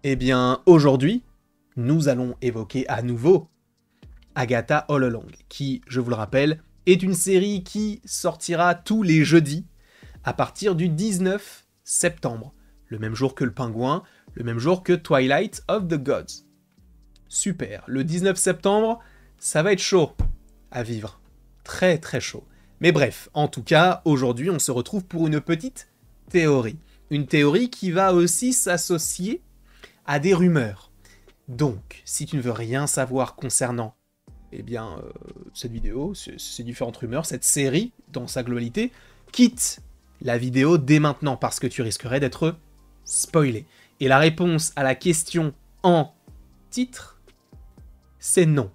Eh bien, aujourd'hui, nous allons évoquer à nouveau Agatha All Along, qui, je vous le rappelle, est une série qui sortira tous les jeudis à partir du 19 septembre, le même jour que le Pingouin, le même jour que Twilight of the Gods. Super, le 19 septembre, ça va être chaud à vivre, très très chaud. Mais bref, en tout cas, aujourd'hui, on se retrouve pour une petite théorie. Une théorie qui va aussi s'associer à des rumeurs. Donc, si tu ne veux rien savoir concernant cette vidéo, ces différentes rumeurs, cette série dans sa globalité, quitte la vidéo dès maintenant parce que tu risquerais d'être spoilé. Et la réponse à la question en titre, c'est non.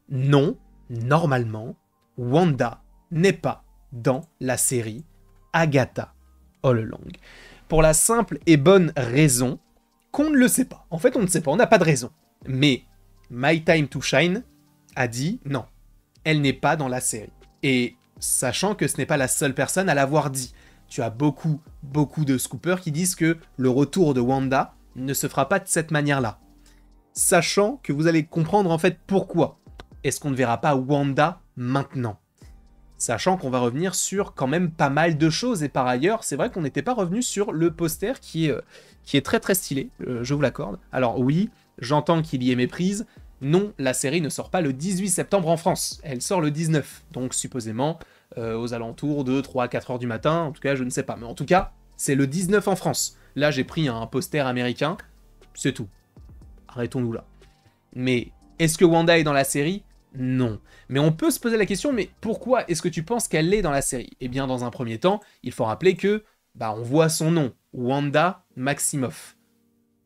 Non, normalement, Wanda n'est pas dans la série Agatha All Along. Pour la simple et bonne raison qu'on ne le sait pas. En fait, on ne sait pas, on n'a pas de raison. Mais My Time to Shine a dit non, elle n'est pas dans la série. Et sachant que ce n'est pas la seule personne à l'avoir dit, tu as beaucoup de scoopers qui disent que le retour de Wanda ne se fera pas de cette manière-là. Sachant que vous allez comprendre en fait pourquoi est-ce qu'on ne verra pas Wanda maintenant. Sachant qu'on va revenir sur quand même pas mal de choses, et par ailleurs, c'est vrai qu'on n'était pas revenu sur le poster qui est très très stylé, je vous l'accorde. Alors oui, j'entends qu'il y ait méprise, non, la série ne sort pas le 18 septembre en France, elle sort le 19, donc supposément aux alentours de 3-4 heures du matin, en tout cas je ne sais pas, mais en tout cas, c'est le 19 en France. Là j'ai pris un poster américain, c'est tout. Arrêtons-nous là. Mais est-ce que Wanda est dans la série ? Non. Mais on peut se poser la question, mais pourquoi est-ce que tu penses qu'elle est dans la série ? Eh bien, dans un premier temps, il faut rappeler que, on voit son nom, Wanda Maximoff.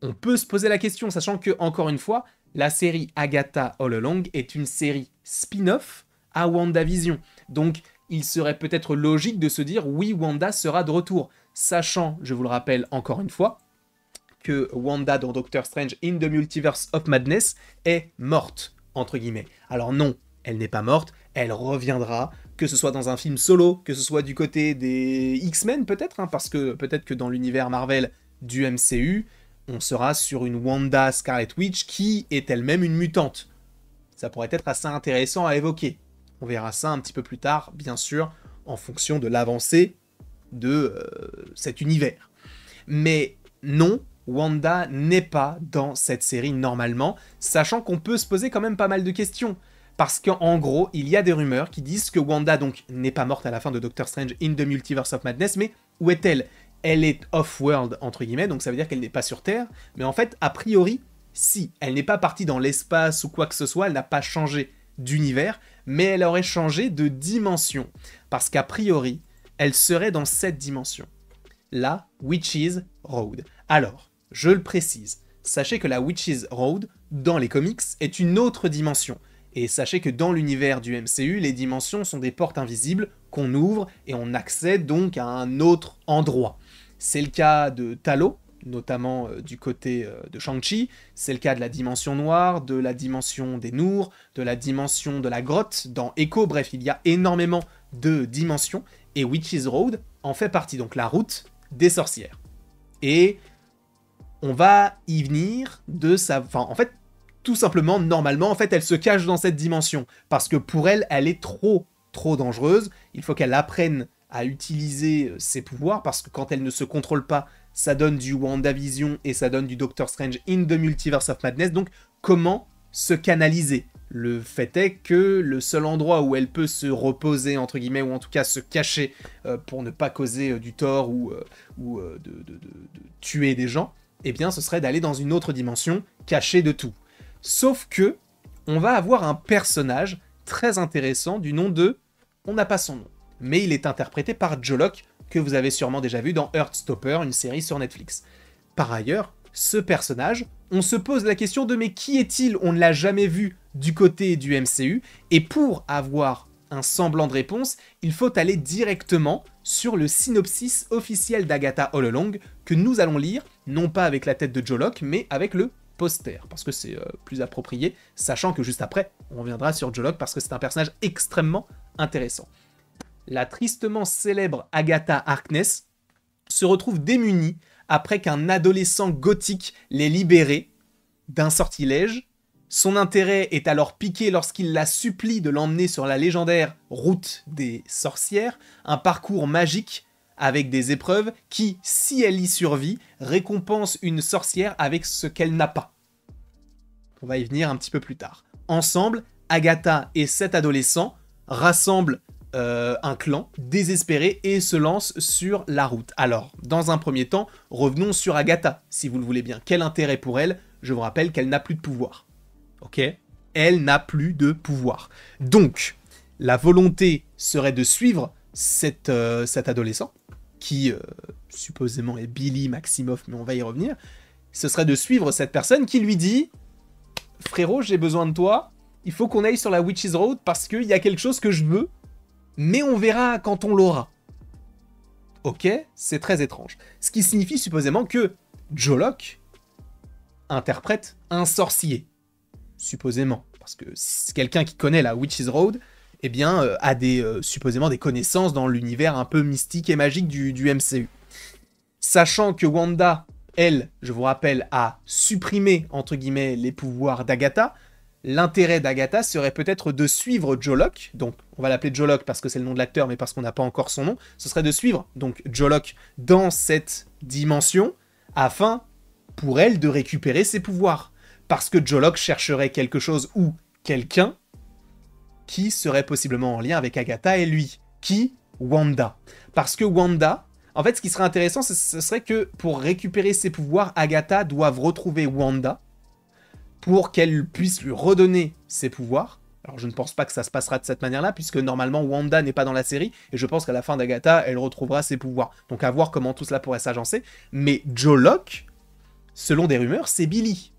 On peut se poser la question, sachant que, encore une fois, la série Agatha All Along est une série spin-off à WandaVision. Donc, il serait peut-être logique de se dire, oui, Wanda sera de retour. Sachant, je vous le rappelle encore une fois, que Wanda dans Doctor Strange in the Multiverse of Madness est morte, entre guillemets. Alors non, elle n'est pas morte, elle reviendra, que ce soit dans un film solo, que ce soit du côté des X-Men peut-être, parce que peut-être que dans l'univers Marvel du MCU, on sera sur une Wanda Scarlet Witch qui est elle-même une mutante. Ça pourrait être assez intéressant à évoquer. On verra ça un petit peu plus tard, bien sûr, en fonction de l'avancée de cet univers. Mais non, Wanda n'est pas dans cette série normalement, sachant qu'on peut se poser quand même pas mal de questions. Parce qu'en gros, il y a des rumeurs qui disent que Wanda donc n'est pas morte à la fin de Doctor Strange in the Multiverse of Madness, mais où est-elle ? Elle est off-world, entre guillemets, donc ça veut dire qu'elle n'est pas sur Terre, mais en fait, a priori, si, elle n'est pas partie dans l'espace ou quoi que ce soit, elle n'a pas changé d'univers, mais elle aurait changé de dimension. Parce qu'a priori, elle serait dans cette dimension. La Witch's Road. Alors, je le précise, sachez que la Witch's Road, dans les comics, est une autre dimension. Et sachez que dans l'univers du MCU, les dimensions sont des portes invisibles qu'on ouvre et on accède donc à un autre endroit. C'est le cas de Talo, notamment du côté de Shang-Chi, c'est le cas de la dimension noire, de la dimension des Noors, de la dimension de la grotte dans Echo, bref, il y a énormément de dimensions, et Witch's Road en fait partie, donc la route des sorcières. Et on va y venir de sa... Enfin, en fait, tout simplement, normalement, en fait, elle se cache dans cette dimension. Parce que pour elle, elle est trop dangereuse. Il faut qu'elle apprenne à utiliser ses pouvoirs, parce que quand elle ne se contrôle pas, ça donne du WandaVision et ça donne du Doctor Strange in the Multiverse of Madness. Donc, comment se canaliser ? Le fait est que le seul endroit où elle peut se reposer, entre guillemets, ou en tout cas se cacher pour ne pas causer du tort ou de tuer des gens, eh bien, ce serait d'aller dans une autre dimension, cachée de tout. Sauf que, on va avoir un personnage très intéressant du nom de... On n'a pas son nom, mais il est interprété par Joe Locke, que vous avez sûrement déjà vu dans Heartstopper, une série sur Netflix. Par ailleurs, ce personnage, on se pose la question de mais qui est-il ? On ne l'a jamais vu du côté du MCU, et pour avoir un semblant de réponse, il faut aller directement sur le synopsis officiel d'Agatha All Along, que nous allons lire, non pas avec la tête de Joe Locke, mais avec le poster, parce que c'est plus approprié, sachant que juste après, on reviendra sur Joe Locke, parce que c'est un personnage extrêmement intéressant. La tristement célèbre Agatha Harkness se retrouve démunie après qu'un adolescent gothique l'ait libéré d'un sortilège. Son intérêt est alors piqué lorsqu'il la supplie de l'emmener sur la légendaire route des sorcières, un parcours magique avec des épreuves qui, si elle y survit, récompense une sorcière avec ce qu'elle n'a pas. On va y venir un petit peu plus tard. Ensemble, Agatha et 7 adolescents rassemblent un clan désespéré et se lancent sur la route. Alors, dans un premier temps, revenons sur Agatha, si vous le voulez bien. Quel intérêt pour elle? Je vous rappelle qu'elle n'a plus de pouvoir. Ok? Elle n'a plus de pouvoir. Donc, la volonté serait de suivre cet adolescent, qui supposément est Billy Maximoff, mais on va y revenir. Ce serait de suivre cette personne qui lui dit « Frérot, j'ai besoin de toi, il faut qu'on aille sur la Witch's Road parce qu'il y a quelque chose que je veux, mais on verra quand on l'aura. » Ok, c'est très étrange. Ce qui signifie supposément que Jolok interprète un sorcier. Supposément. Parce que quelqu'un qui connaît la Witch's Road, eh bien, a supposément des connaissances dans l'univers un peu mystique et magique du MCU. Sachant que Wanda, elle, je vous rappelle, a supprimé, entre guillemets, les pouvoirs d'Agatha, l'intérêt d'Agatha serait peut-être de suivre Jolok, donc on va l'appeler Jolok parce que c'est le nom de l'acteur, mais parce qu'on n'a pas encore son nom, ce serait de suivre donc Jolok dans cette dimension, afin, pour elle, de récupérer ses pouvoirs. Parce que Jolok chercherait quelque chose ou quelqu'un qui serait possiblement en lien avec Agatha et lui. Qui? Wanda. Parce que Wanda, en fait, ce qui serait intéressant, ce serait que pour récupérer ses pouvoirs, Agatha doive retrouver Wanda pour qu'elle puisse lui redonner ses pouvoirs. Alors, je ne pense pas que ça se passera de cette manière-là, puisque normalement, Wanda n'est pas dans la série, et je pense qu'à la fin d'Agatha, elle retrouvera ses pouvoirs. Donc, à voir comment tout cela pourrait s'agencer. Mais Jolok, selon des rumeurs, c'est Billy.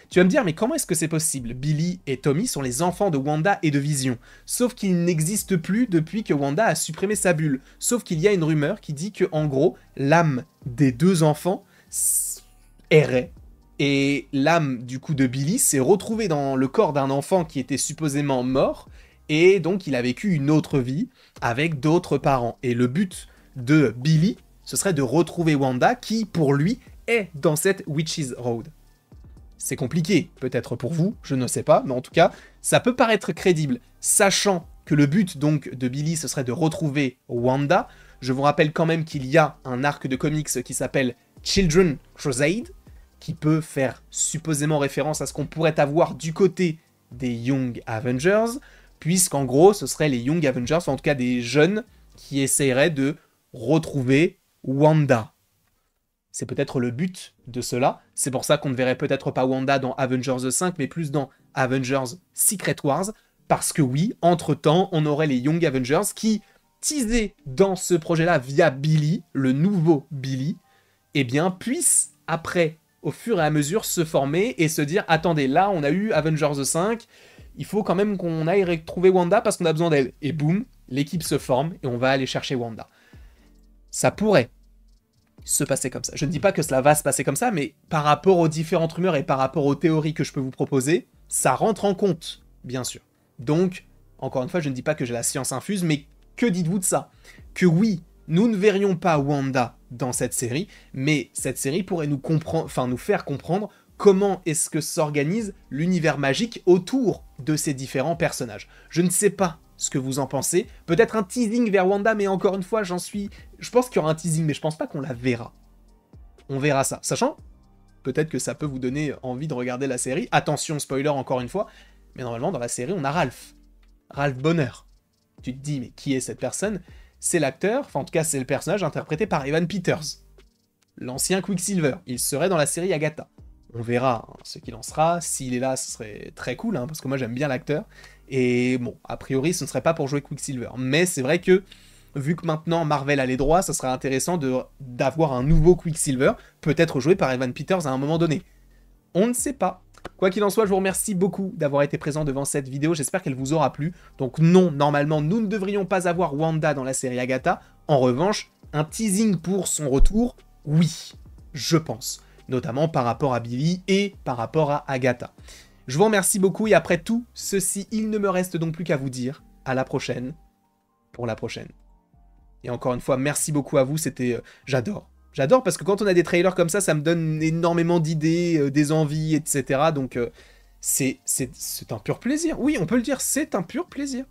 Tu vas me dire, mais comment est-ce que c'est possible? Billy et Tommy sont les enfants de Wanda et de Vision. Sauf qu'ils n'existent plus depuis que Wanda a supprimé sa bulle. Sauf qu'il y a une rumeur qui dit que, en gros, l'âme des deux enfants errait. Et l'âme, du coup, de Billy s'est retrouvée dans le corps d'un enfant qui était supposément mort. Et donc, il a vécu une autre vie avec d'autres parents. Et le but de Billy, ce serait de retrouver Wanda qui, pour lui, est dans cette Witch's Road. C'est compliqué, peut-être pour vous, je ne sais pas, mais en tout cas, ça peut paraître crédible, sachant que le but donc de Billy, ce serait de retrouver Wanda. Je vous rappelle quand même qu'il y a un arc de comics qui s'appelle Children Crusade, qui peut faire supposément référence à ce qu'on pourrait avoir du côté des Young Avengers, puisqu'en gros, ce seraient les Young Avengers, en tout cas des jeunes, qui essaieraient de retrouver Wanda. C'est peut-être le but de cela. C'est pour ça qu'on ne verrait peut-être pas Wanda dans Avengers 5, mais plus dans Avengers Secret Wars. Parce que oui, entre-temps, on aurait les Young Avengers qui, teasés dans ce projet-là via Billy, le nouveau Billy, eh bien, puissent, après, au fur et à mesure, se former et se dire « Attendez, là, on a eu Avengers 5, il faut quand même qu'on aille retrouver Wanda parce qu'on a besoin d'elle. » Et boum, l'équipe se forme et on va aller chercher Wanda. Ça pourrait se passer comme ça. Je ne dis pas que cela va se passer comme ça, mais par rapport aux différentes rumeurs et par rapport aux théories que je peux vous proposer, ça rentre en compte, bien sûr. Donc, encore une fois, je ne dis pas que j'ai la science infuse, mais que dites-vous de ça? Que oui, nous ne verrions pas Wanda dans cette série, mais cette série pourrait nous faire comprendre comment est-ce que s'organise l'univers magique autour de ces différents personnages. Je ne sais pas ce que vous en pensez. Peut-être un teasing vers Wanda, mais encore une fois, je pense qu'il y aura un teasing, mais je pense pas qu'on la verra. On verra ça. Sachant, peut-être que ça peut vous donner envie de regarder la série. Attention, spoiler encore une fois, mais normalement, dans la série, on a Ralph. Ralph Bonner. Tu te dis, mais qui est cette personne? C'est l'acteur, enfin en tout cas, c'est le personnage interprété par Evan Peters. L'ancien Quicksilver. Il serait dans la série Agatha. On verra ce qu'il en sera. S'il est là, ce serait très cool, parce que moi j'aime bien l'acteur. Et bon, a priori, ce ne serait pas pour jouer Quicksilver. Mais c'est vrai que, vu que maintenant Marvel a les droits, ça serait intéressant d'avoir un nouveau Quicksilver, peut-être joué par Evan Peters à un moment donné. On ne sait pas. Quoi qu'il en soit, je vous remercie beaucoup d'avoir été présent devant cette vidéo, j'espère qu'elle vous aura plu. Donc non, normalement, nous ne devrions pas avoir Wanda dans la série Agatha. En revanche, un teasing pour son retour, oui, je pense. Notamment par rapport à Billy et par rapport à Agatha. Je vous remercie beaucoup et après tout ceci, il ne me reste donc plus qu'à vous dire à la prochaine pour la prochaine. Et encore une fois, merci beaucoup à vous, j'adore J'adore parce que quand on a des trailers comme ça me donne énormément d'idées, des envies, etc. Donc c'est un pur plaisir. Oui, on peut le dire, c'est un pur plaisir.